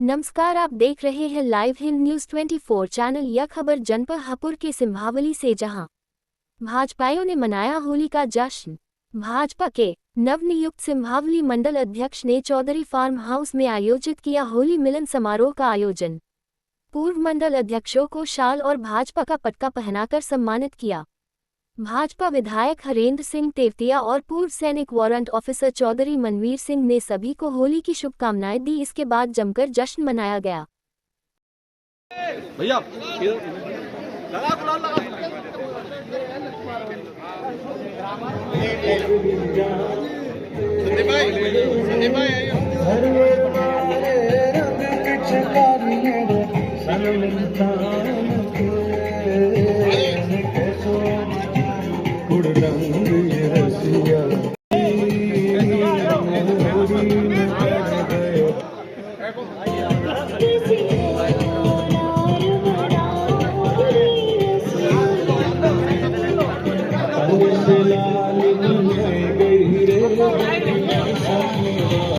नमस्कार, आप देख रहे हैं लाइव हिंद न्यूज 24 चैनल। यह खबर जनपद हपुर के सिंभावली से, जहां भाजपाइयों ने मनाया होली का जश्न। भाजपा के नवनियुक्त सिंभावली मंडल अध्यक्ष ने चौधरी फार्म हाउस में आयोजित किया होली मिलन समारोह का आयोजन। पूर्व मंडल अध्यक्षों को शाल और भाजपा का पटका पहनाकर सम्मानित किया। भाजपा विधायक हरेंद्र सिंह तेवतिया और पूर्व सैनिक वारंट ऑफिसर चौधरी मनवीर सिंह ने सभी को होली की शुभकामनाएं दी। इसके बाद जमकर जश्न मनाया गया। भैया